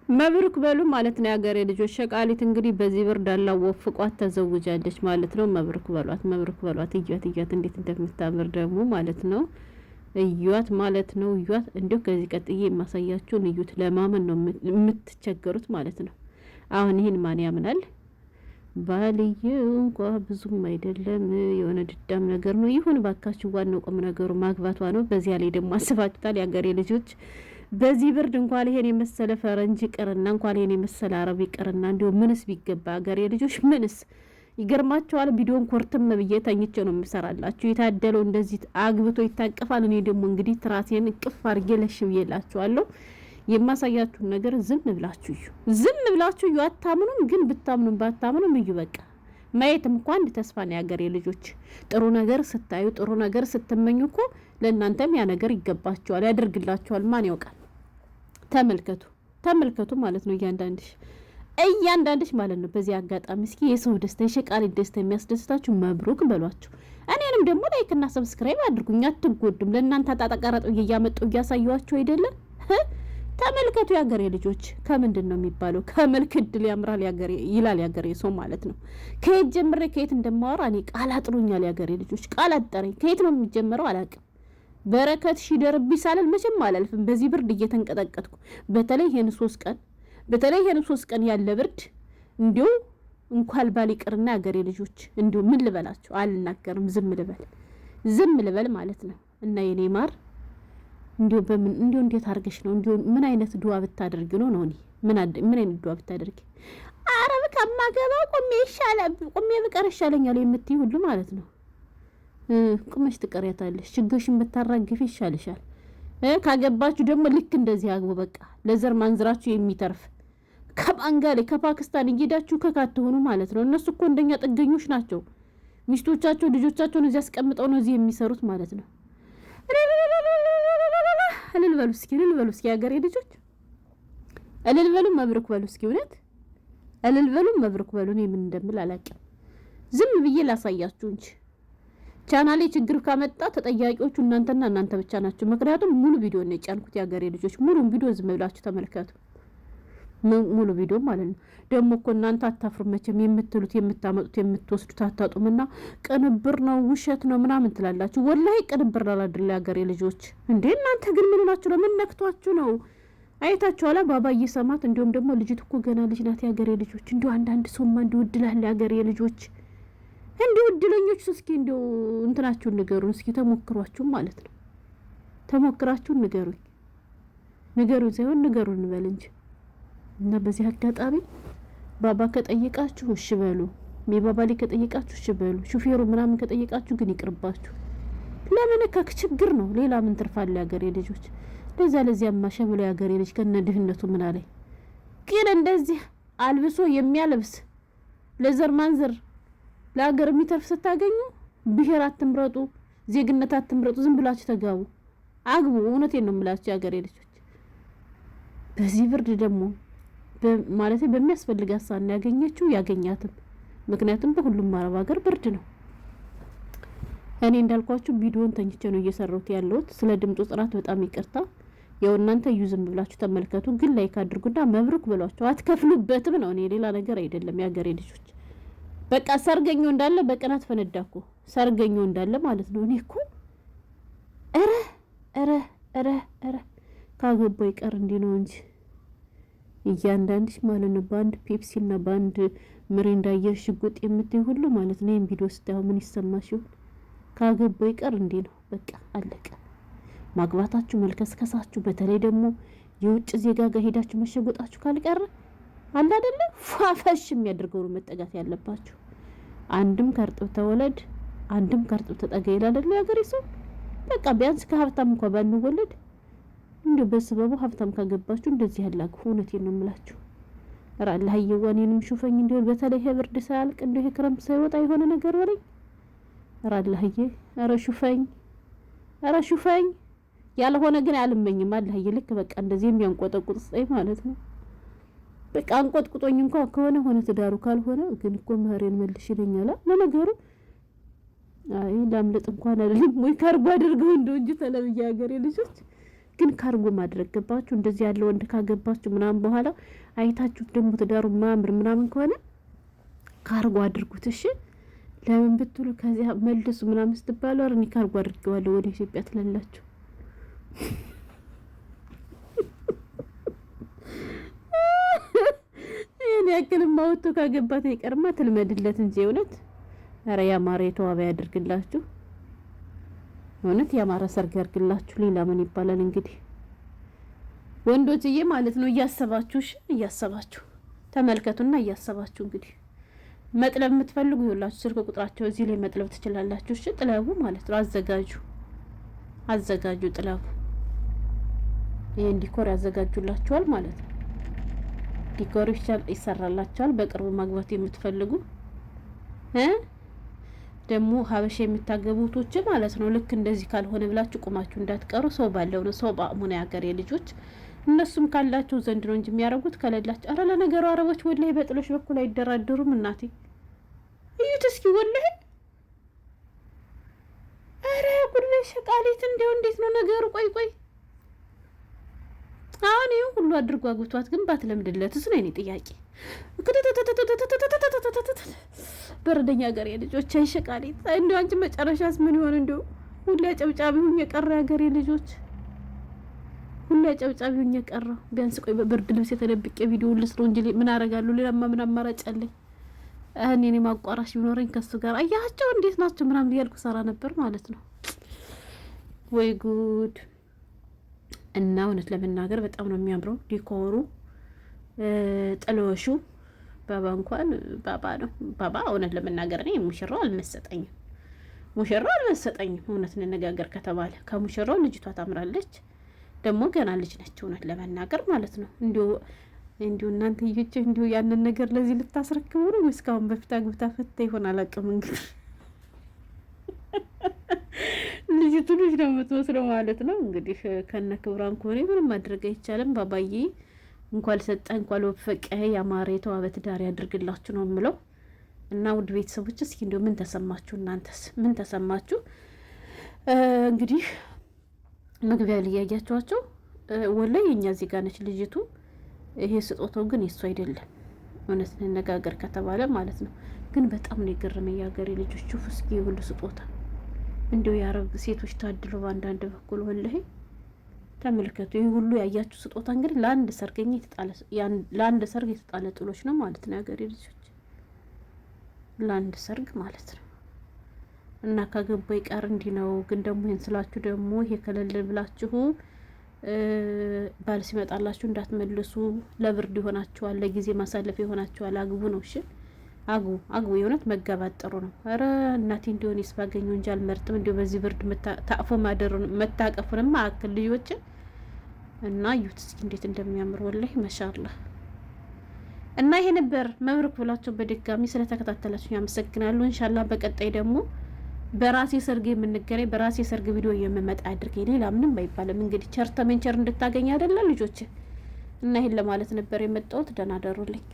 መብሩክ በሉ ማለት ነው ያገሬ ልጆች። ሸቃሊት እንግዲህ በዚህ ብር ዳላ ወፍቋት ተዘውጃለች ማለት ነው። መብሩክ በሏት። እያት እንዴት እንደምታምር ደግሞ ማለት ነው። እያት ማለት ነው። እያት እንዴው ከዚህ ቀጥዬ የማሳያችሁን እዩት። ለማመን ነው የምትቸገሩት ማለት ነው። አሁን ይሄን ማን ያምናል? ባልየው እንኳን ብዙም አይደለም የሆነ ድዳም ነገር ነው። ይሁን ባካችሁ፣ ዋናው ቁም ነገሩ ማግባቷ ነው። በዚያ ላይ ደግሞ አስባችሁታል ያገሬ ልጆች? በዚህ ብርድ እንኳን ይሄን የመሰለ ፈረንጅ ቅርና እንኳን ይሄን የመሰለ አረብ ቅርና እንዲሁ ምንስ ቢገባ አገሬ ልጆች ምንስ ይገርማቸዋል። ቪዲዮን ኮርትም ብዬ ተኝቼ ነው የምሰራላችሁ። የታደለው እንደዚህ አግብቶ ይታቀፋል። እኔ ደግሞ እንግዲህ ትራሴን እቅፍ አድርጌ ለሽብዬላችኋለሁ። የማሳያችሁን ነገር ዝም ብላችሁ እዩ። አታምኑም፣ ግን ብታምኑም ባታምኑም እዩ። በቃ ማየትም እንኳን ተስፋ ነው ያገሬ ልጆች። ጥሩ ነገር ስታዩ፣ ጥሩ ነገር ስትመኙ እኮ ለእናንተም ያ ነገር ይገባችኋል፣ ያደርግላችኋል። ማን ያውቃል? ተመልከቱ ማለት ነው እያንዳንድሽ ማለት ነው። በዚህ አጋጣሚ እስኪ የሰው ደስታ የሸቃሊት ደስታ የሚያስደስታችሁ መብሩክ በሏቸው። እኔንም ደግሞ ላይክ እና ሰብስክራይብ አድርጉኝ፣ አትጎዱም። ለእናንተ አጣጣቀረጡ እያመጡ እያሳዩዋችሁ አይደለም? ተመልከቱ ያገሬ ልጆች። ከምንድን ነው የሚባለው? ከመልክ እድል ያምራል ይላል ያገሬ ሰው ማለት ነው። ከየት ጀምሬ ከየት እንደማወራ እኔ ቃል አጥሩኛል ያገሬ ልጆች። ቃል አጠረኝ። ከየት ነው የሚጀምረው አላውቅም። በረከት ሺደርብ ይሳላል መቼም አላልፍም። በዚህ ብርድ እየተንቀጠቀጥኩ በተለይ ይሄን 3 ቀን ያለ ብርድ እንዲሁ እንኳን ባል ይቅርና ያገሬ ልጆች እንዲሁ ምን ልበላችሁ? አልናገርም። ዝም ልበል ማለት ነው። እና የኔ ማር እንዲሁ እንዴት አድርገሽ ነው? እንዲሁ ምን አይነት ዱዓ ብታደርጊ ነው? እኔ ምን አይነት ዱዓ ብታደርጊ? አረብ ከማገባ ቆሜ ብቀር ይሻለኛል የምትይ ሁሉ ማለት ነው። ቁመሽ ትቀሪያታለሽ። ችግርሽን ብታራግፊ ይሻልሻል። ካገባችሁ ደግሞ ልክ እንደዚህ አግቡ። በቃ ለዘር ማንዝራችሁ የሚተርፍ ከባንጋሌ ከፓኪስታን እየሄዳችሁ ከካትሆኑ ማለት ነው። እነሱ እኮ እንደኛ ጥገኞች ናቸው። ሚስቶቻቸው ልጆቻቸውን እዚህ አስቀምጠው ነው እዚህ የሚሰሩት ማለት ነው። እልል በሉ እስኪ ያገሬ ልጆች፣ እልል በሉ መብሩክ በሉ እስኪ። እውነት እልል በሉ መብሩክ በሉ። እኔ ምን እንደምል አላውቅም። ዝም ብዬ ላሳያችሁ እንጂ ቻናሌ ችግር ካመጣ ተጠያቂዎቹ እናንተ ብቻ ናቸው። ምክንያቱም ሙሉ ቪዲዮ ነው የጫንኩት ያገሬ ልጆች። ሙሉ ቪዲዮ ዝም ብላችሁ ተመልከቱ። ሙሉ ቪዲዮ ማለት ነው። ደግሞ እኮ እናንተ አታፍሩም መቼም። የምትሉት የምታመጡት የምትወስዱት አታጡምና ቅንብር ነው ውሸት ነው ምናምን ትላላችሁ። ወላሂ ቅንብር ላላድል ያገሬ ልጆች። እንዴ እናንተ ግን ምን ሆናችሁ ነው? ምን ነክቷችሁ ነው? አይታችኋላ ባባ እየሰማት። እንዲሁም ደግሞ ልጅት እኮ ገና ልጅ ናት ያገሬ ልጆች። እንዲሁ አንዳንድ ሰውማ እንዲሁ እድላል ያገሬ ልጆች። እንዲሁ እድለኞች እስኪ እንዲሁ እንትናችሁን ንገሩን እስኪ፣ ተሞክሯችሁም ማለት ነው። ተሞክራችሁን ንገሩን ሳይሆን ንገሩን እንበል እንጂ። እና በዚህ አጋጣሚ ባባ ከጠየቃችሁ እሺ በሉ። የባባ ላይ ከጠየቃችሁ እሺ በሉ። ሹፌሩ ምናምን ከጠየቃችሁ ግን ይቅርባችሁ። ለምን ችግር ነው። ሌላ ምን ትርፋለ ያገሬ ልጆች? ለዚያማ ሸብሎ ያገሬ ልጅ ከነ ድህነቱ ምን አለ ግን እንደዚህ አልብሶ የሚያለብስ ለዘር ማንዘር ለሀገር የሚተርፍ ስታገኙ ብሔር አትምረጡ፣ ዜግነት አትምረጡ። ዝም ብላችሁ ተጋቡ፣ አግቡ። እውነቴን ነው የምላችሁ ያገሬ ልጆች። በዚህ ብርድ ደግሞ ማለት በሚያስፈልጋት ሳና ያገኘችው ያገኛትም። ምክንያቱም በሁሉም አረብ ሀገር ብርድ ነው። እኔ እንዳልኳችሁ ቪዲዮን ተኝቼ ነው እየሰራሁት ያለሁት። ስለ ድምፁ ጥራት በጣም ይቅርታ። ያው እናንተ ዝም ብላችሁ ተመልከቱ፣ ግን ላይክ አድርጉና መብሩክ ብሏቸው። አትከፍሉበትም ነው። እኔ ሌላ ነገር አይደለም ያገሬ ልጆች። በቃ ሰርገኛው እንዳለ በቀናት ፈነዳኩ። ሰርገኛው እንዳለ ማለት ነው። እኔ እኮ እረ ካገባው ይቀር እንዲህ ነው እንጂ እያንዳንድሽ ማለት ነው በአንድ ፔፕሲና በአንድ ምሪንዳ ሽጉጥ የምትይ ሁሉ ማለት ነው። ይሄን ቪዲዮ ስታዩ ምን ይሰማሽ ይሆን? ካገባው ይቀር እንዲህ ነው በቃ አለቀ። ማግባታችሁ መልከስከሳችሁ፣ በተለይ ደግሞ የውጭ ዜጋ ጋር ሄዳችሁ መሸጎጣችሁ ካልቀረ አለ አይደለ ፋፋሽ የሚያደርገው ነው መጠጋት ያለባችሁ። አንድም ከርጥብ ተወለድ አንድም ከርጥብ ተጠጋ ይላል አይደል ያገሬ ሰው። በቃ ቢያንስ ከሀብታም እንኳን ባንወለድ እንዴ በስበቡ ሀብታም ካገባችሁ እንደዚህ ያላቁ። እውነቴን ነው የምላችሁ። አላህ ይወኔንም ሹፈኝ እንዴ በተለይ ብርድ ሳያልቅ እንዴ ክረምት ሳይወጣ የሆነ ነገር ወሬ አላህ ኧረ ሹፈኝ ያልሆነ ግን አልመኝም። አላህ ልክ በቃ እንደዚህ የሚያንቆጠቁጥ ጸይ ማለት ነው። በቃ አንቆጥቁጦኝ እንኳን ከሆነ ሆነ ትዳሩ ካልሆነ ግን እኮ ማህሬን መልሽ ይለኛል። ለነገሩ አይ ላምለጥ እንኳን አይደለም ወይ ካርባ አድርገው እንጂ ተለብያ ያገሬ ልጆች ግን ካርጎ ማድረግ ገባችሁ? እንደዚህ ያለ ወንድ ካገባችሁ ምናምን በኋላ አይታችሁት ደግሞ ትዳሩ ማምር ምናምን ከሆነ ካርጎ አድርጉት። እሺ ለምን ብትሉ ከዚያ መልሱ ምናምን ስትባሉ አረ እኔ ካርጎ አድርገዋለሁ ወደ ኢትዮጵያ ትላላችሁ። እኔ ያክልማ ወጥቶ ካገባት ይቀርማ ትልመድለት እንጂ እውነት አረ ያማረ የተዋበ ያድርግላችሁ። እውነት ያማረ ሰርግ ያርግላችሁ። ሌላ ምን ይባላል እንግዲህ ወንዶችዬ ማለት ነው። እያሰባችሁ እሺ እያሰባችሁ ተመልከቱና እያሰባችሁ እንግዲህ መጥለብ የምትፈልጉ ይኸውላችሁ ስልክ ቁጥራቸው እዚህ ላይ መጥለብ ትችላላችሁ። እሺ ጥለቡ ማለት ነው። አዘጋጁ ጥለቡ። ይሄን ዲኮር ያዘጋጁላችኋል ማለት ነው። ዲኮር ይሰራላችኋል። በቅርቡ ማግባት የምትፈልጉ ደግሞ ሀበሻ የምታገቡቶች ማለት ነው። ልክ እንደዚህ ካልሆነ ብላችሁ ቁማችሁ እንዳትቀሩ። ሰው ባለው ነው ሰው በአሙና ያገር ልጆች እነሱም ካላቸው ዘንድ ነው እንጂ የሚያረጉት ከሌላቸው። አረ ለነገሩ አረቦች ወላሂ በጥሎሽ በኩል አይደራደሩም። እናቴ እዩት እስኪ ወላሂ። አረ ጉድ ሸቃሊት እንደው እንዴት ነው ነገሩ? ቆይ አሁን ይሄን ሁሉ አድርጎ አግብቷት ግን ባትለምድለትስ ነው የኔ ጥያቄ። በረደኛ ሀገሬ ልጆች አይሸቃሊት እንደው አንቺ መጨረሻስ ምን ይሆን? እንደው ሁሌ አጨብጫቢ ሁኝ የቀረ ሀገሬ ልጆች ሁሌ አጨብጫቢ ሁኝ የቀረ። ቢያንስ ቆይ በብርድ ልብስ የተደብቄ ቪዲዮ ልስሩ እንጂ ምን አደርጋለሁ? ሌላማ ምን አማራጭ አለኝ? እኔ ማቋራሽ ቢኖረኝ ከሱ ጋር አያቸው እንዴት ናቸው ምናምን እያልኩ ሰራ ነበር ማለት ነው። ወይ ጉድ! እና እውነት ለመናገር በጣም ነው የሚያምረው ዲኮሩ፣ ጥሎሹ። ባባ እንኳን ባባ ነው ባባ። እውነት ለመናገር እኔ ሙሽራው አልመሰጠኝም። እውነት እንነጋገር ከተባለ ከሙሽራው ልጅቷ ታምራለች። ደግሞ ገና ልጅ ነች እውነት ለመናገር ማለት ነው። እንዲሁ እናንተ ይህች እንዲሁ ያንን ነገር ለዚህ ልታስረክቡ ነው ወይስ ካሁን በፊት አግብታ ፈታ ይሆን አላውቅም። እንግዲህ ልጅቱ ልጅ ነው የምትወስደው ማለት ነው። እንግዲህ ከነ ክብሯን ከሆነ ምንም ማድረግ አይቻልም። ባባዬ እንኳን ሰጠህ እንኳን ወፈቀህ ያማረ የተዋበ ትዳር ያድርግላችሁ ነው የምለው። እና ውድ ቤተሰቦች እስኪ እንደው ምን ተሰማችሁ? እናንተስ ምን ተሰማችሁ? እንግዲህ መግቢያ ላይ ያያችኋቸው ወላሂ የኛ ዜጋ ነች ልጅቱ። ይሄ ስጦታው ግን የሱ አይደለም። እውነት እንነጋገር ከተባለ ማለት ነው። ግን በጣም ነው የገረመኝ የሀገሬ ልጆች እስኪ ሁሉ ስጦታ እንደው የአረብ ሴቶች ታድሎ በአንዳንድ በኩል ወላሂ ተመልከቱ። ይሄ ሁሉ ያያችሁ ስጦታ እንግዲህ ለአንድ ሰርግ የተጣለ ጥሎች ነው ማለት ነው የሀገሬ ልጆች፣ ለአንድ ሰርግ ማለት ነው። እና ካገባ ይቀር እንዲህ ነው። ግን ደግሞ ይሄን ስላችሁ ደግሞ ይሄ ከለል ብላችሁ ባል ሲመጣላችሁ እንዳትመልሱ። ለብርድ ይሆናችኋል፣ ለጊዜ ማሳለፍ ይሆናችኋል። አግቡ ነው እሺ፣ አግቡ። የእውነት መጋባት ጥሩ ነው። አረ እናቴ እንዲሆን ባገኘው እንጂ አልመርጥም። እንዲሁ በዚህ ብርድ ታቅፎ ማደሩን መታቀፉንም አክል ልጆችን እና እዩት እስኪ እንዴት እንደሚያምር ወላሂ ማሻአላህ። እና ይሄ ነበር መብሩክ ብላችሁ በድጋሚ ስለተከታተላችሁ ያመሰግናለሁ። ኢንሻአላህ በቀጣይ ደግሞ በራሴ ሰርግ የምንገናኝ በራሴ ሰርግ ቪዲዮ የምመጣ አድርገኝ። ሌላ ምንም አይባልም። እንግዲህ ቸር ተመንቸር እንድታገኝ አይደለ ልጆች። እና ይሄን ለማለት ነበር የመጣሁት። ደህና ደሩልኝ።